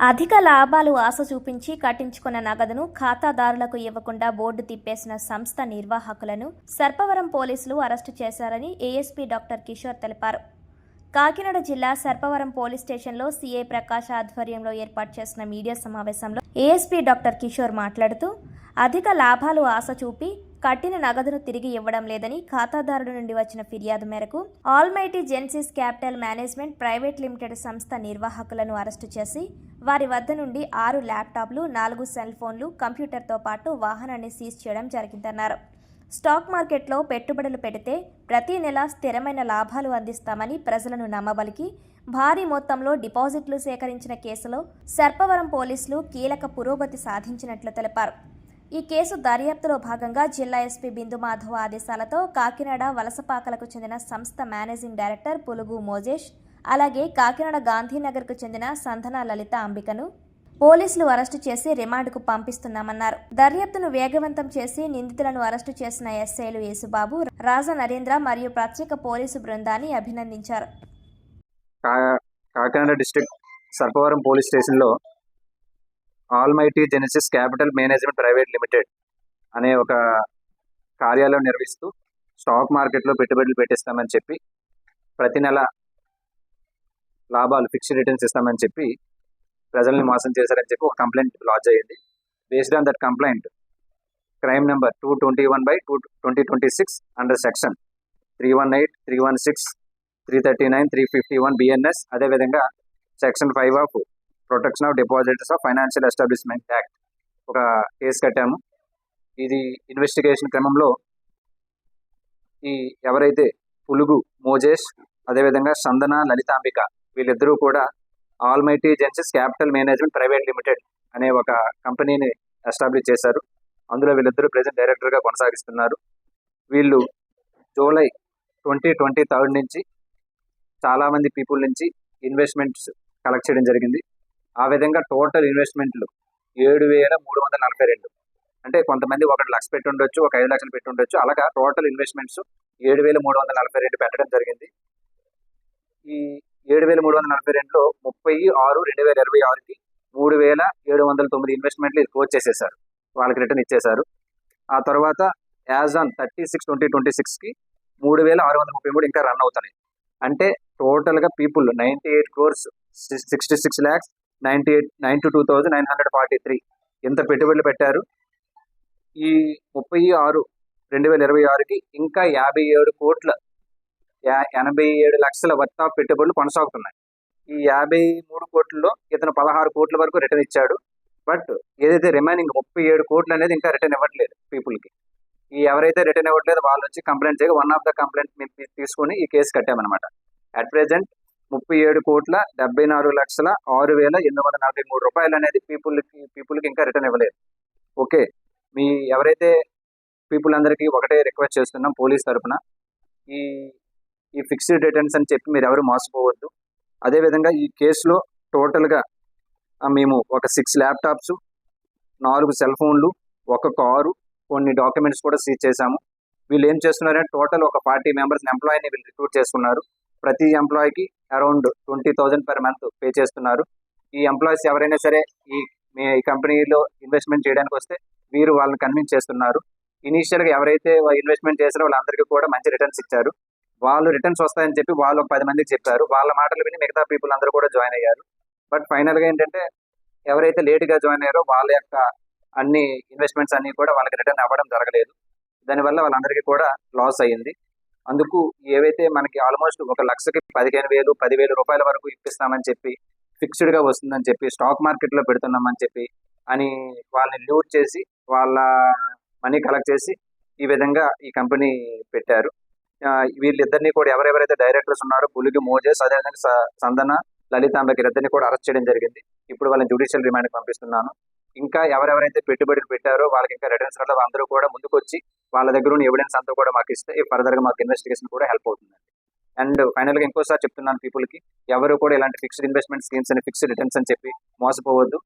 అధిక లాభాలు ఆశ చూపించి కట్టించుకున్న నగదును ఖాతాదారులకు ఇవ్వకుండా బోర్డు తిప్పేసిన సంస్థ నిర్వాహకులను సర్పవరం పోలీసులు అరెస్టు చేశారని ఏఎస్పీ డాక్టర్ కిషోర్ తెలిపారు. కాకినాడ జిల్లా సర్పవరం పోలీస్ స్టేషన్లో సీఐ ప్రకాష్ ఆధ్వర్యంలో ఏర్పాటు చేసిన మీడియా సమావేశంలో ఏఎస్పీ డాక్టర్ కిషోర్ మాట్లాడుతూ, అధిక లాభాలు ఆశ చూపి కట్టిన నగదును తిరిగి ఇవ్వడం లేదని ఖాతాదారుల నుండి వచ్చిన ఫిర్యాదు మేరకు almighty జెన్సిస్ capital management private limited సంస్థ నిర్వాహకులను అరెస్టు చేసి వారి వద్ద నుండి 6 ల్యాప్టాప్లు, 4 సెల్ ఫోన్లు, కంప్యూటర్తో పాటు వాహనాన్ని సీజ్ చేయడం జరిగిందన్నారు. స్టాక్ మార్కెట్లో పెట్టుబడులు పెడితే ప్రతి నెల స్థిరమైన లాభాలు అందిస్తామని ప్రజలను నమ్మబలికి భారీ మొత్తంలో డిపాజిట్లు సేకరించిన కేసులో సర్పవరం పోలీసులు కీలక పురోగతి సాధించినట్లు తెలిపారు. ఈ కేసు దర్యాప్తులో భాగంగా జిల్లా ఎస్పీ బిందు మాధవ్ ఆదేశాలతో కాకినాడ వలసపాకలకు చెందిన సంస్థ మేనేజింగ్ డైరెక్టర్ పులుగు మోజేష్, అలాగే కాకినాడ గాంధీనగర్కు చెందిన సంధన లలిత అంబికను పోలీసులు అరెస్టు చేసి రిమాండ్కు పంపిస్తున్నామన్నారు. దర్యాప్తును వేగవంతం చేసి నిందితులను అరెస్టు చేసిన ఎస్ఐలు యేసుబాబు, రాజా నరేంద్ర మరియు ప్రత్యేక పోలీసు బృందాన్ని అభినందించారు. కాకినాడ డిస్ట్రిక్ట్ సర్పవరం పోలీస్ స్టేషన్లో almighty Genesis capital management private limited అనే ఒక కార్యాలయం నిర్వహిస్తూ స్టాక్ మార్కెట్లో పెట్టుబడులు పెట్టిస్తామని చెప్పి ప్రతి నెల లాభాలు ఫిక్స్డ్ రిటర్న్స్ ఇస్తామని చెప్పి ప్రజల్ని మోసం చేశారని చెప్పి ఒక కంప్లైంట్ లాడ్జ్ అయ్యింది. Based on that complaint crime number 221/2026 under section 318, 316, 339, 351 BNS, అదేవిధంగా section 5 of protection of depositors of financial establishment act ఒక కేసు కట్టాము. ఇది ఇన్వెస్టిగేషన్ క్రమంలో ఈ ఎవరైతే పులుగు మోజేష్, అదేవిధంగా సందన లలితాంబిక వీళ్ళిద్దరూ కూడా almighty జెన్సిస్ capital management private limited అనే ఒక కంపెనీని ఎస్టాబ్లిష్ చేశారు. అందులో వీళ్ళిద్దరూ ప్రెజెంట్ డైరెక్టర్గా కొనసాగిస్తున్నారు. వీళ్ళు జూలై 2023 నుంచి చాలామంది పీపుల్ నుంచి ఇన్వెస్ట్మెంట్స్ కలెక్ట్ చేయడం జరిగింది. ఆ విధంగా టోటల్ ఇన్వెస్ట్మెంట్లు 7,342, అంటే కొంతమంది 1 లక్ష పెట్టి ఉండొచ్చు, ఒక 5 లక్షలు పెట్టి ఉండొచ్చు, అలాగా టోటల్ ఇన్వెస్ట్మెంట్స్ 7,342 పెట్టడం జరిగింది. ఈ 7,342లో 30/6/2026కి 3,709 ఇన్వెస్ట్మెంట్లు క్లోజ్ చేసేసారు, వాళ్ళకి రిటర్న్ ఇచ్చేశారు. ఆ తర్వాత యాజ్ ఆన్ 30/6/2026కి 3,633 ఇంకా రన్ అవుతున్నాయి. అంటే టోటల్గా పీపుల్ 98,66,92,943 ఇంత పెట్టుబడులు పెట్టారు. ఈ 30/6/2026కి ఇంకా 87 లక్షల వర్త్ ఆఫ్ పెట్టుబడులు కొనసాగుతున్నాయి. ఈ 53 కోట్లలో ఇతను 16 కోట్ల వరకు రిటర్న్ ఇచ్చాడు. బట్ ఏదైతే రిమైనింగ్ 37 కోట్లు అనేది ఇంకా రిటర్న్ ఇవ్వట్లేదు పీపుల్కి. ఈ ఎవరైతే రిటర్న్ ఇవ్వట్లేదు వాళ్ళు వచ్చి కంప్లైంట్ చేయగా వన్ ఆఫ్ ద కంప్లైంట్ మేము తీసుకుని ఈ కేసు కట్టామన్నమాట. అట్ ప్రెజెంట్ 37,74,06,843 రూపాయలు అనేది పీపుల్కి ఇంకా రిటర్న్ ఇవ్వలేదు. ఓకే, మీ ఎవరైతే పీపుల్ అందరికీ ఒకటే రిక్వెస్ట్ చేస్తున్నాం పోలీస్ తరఫున, ఈ ఫిక్స్డ్ రిటర్న్స్ అని చెప్పి మీరు ఎవరు మోసపోవద్దు. అదేవిధంగా ఈ కేసులో టోటల్గా మేము ఒక 6 ల్యాప్టాప్స్, 4 సెల్ ఫోన్లు, ఒక కారు, కొన్ని డాక్యుమెంట్స్ కూడా సీజ్ చేశాము. వీళ్ళు ఏం చేస్తున్నారంటే టోటల్ ఒక 40 మెంబర్స్ ఎంప్లాయీని వీళ్ళు రిక్రూట్ చేసుకున్నారు. ప్రతి ఎంప్లాయీకి అరౌండ్ 20,000 per month పే చేస్తున్నారు. ఈ ఎంప్లాయీస్ ఎవరైనా సరే ఈ కంపెనీలో ఇన్వెస్ట్మెంట్ చేయడానికి వస్తే వీరు వాళ్ళని కన్విన్స్ చేస్తున్నారు. ఇనీషియల్గా ఎవరైతే ఇన్వెస్ట్మెంట్ చేశారో వాళ్ళందరికీ కూడా మంచి రిటర్న్స్ ఇచ్చారు. వాళ్ళు రిటర్న్స్ వస్తాయని చెప్పి వాళ్ళు ఒక 10 మందికి చెప్పారు. వాళ్ళ మాటలు విని మిగతా పీపుల్ అందరూ కూడా జాయిన్ అయ్యారు. బట్ ఫైనల్గా ఏంటంటే ఎవరైతే లేట్గా జాయిన్ అయ్యారో వాళ్ళ యొక్క అన్ని ఇన్వెస్ట్మెంట్స్ అన్నీ కూడా వాళ్ళకి రిటర్న్ అవ్వడం జరగలేదు. దానివల్ల వాళ్ళందరికీ కూడా లాస్ అయ్యింది. అందుకు ఏవైతే మనకి ఆల్మోస్ట్ 1 లక్షకి 15,000, 10,000 రూపాయల వరకు ఇప్పిస్తామని చెప్పి, ఫిక్స్డ్గా వస్తుందని చెప్పి, స్టాక్ మార్కెట్లో పెడుతున్నామని చెప్పి అని వాళ్ళని లూట్ చేసి వాళ్ళ మనీ కలెక్ట్ చేసి ఈ విధంగా ఈ కంపెనీ పెట్టారు. వీళ్ళిద్దరినీ కూడా ఎవరెవరైతే డైరెక్టర్స్ ఉన్నారో పులుగు మోజేస్, అదేవిధంగా సందన లలితాంబకి ఇద్దరిని కూడా అరెస్ట్ చేయడం జరిగింది. ఇప్పుడు వాళ్ళని జ్యుడిషియల్ రిమాండ్కి పంపిస్తున్నాను. ఇంకా ఎవరెవరైతే పెట్టుబడులు పెట్టారో వాళ్ళకి ఇంకా రిటర్న్స్ రాలేదు, అందరూ కూడా ముందుకు వచ్చి వాళ్ళ దగ్గర ఉన్న ఎవిడెన్స్ అంతా కూడా మాకు ఇస్తే ఫర్దర్గా మాకు ఇన్వెస్టిగేషన్ కూడా హెల్ప్ అవుతుందండి. అండ్ ఫైనల్గా ఇంకోసారి చెప్తున్నాను పీపుల్కి, ఎవరు కూడా ఇలాంటి ఫిక్స్డ్ ఇన్వెస్ట్మెంట్ స్కీమ్స్ అని, ఫిక్స్డ్ రిటర్న్స్ అని చెప్పి మోసపోవద్దు.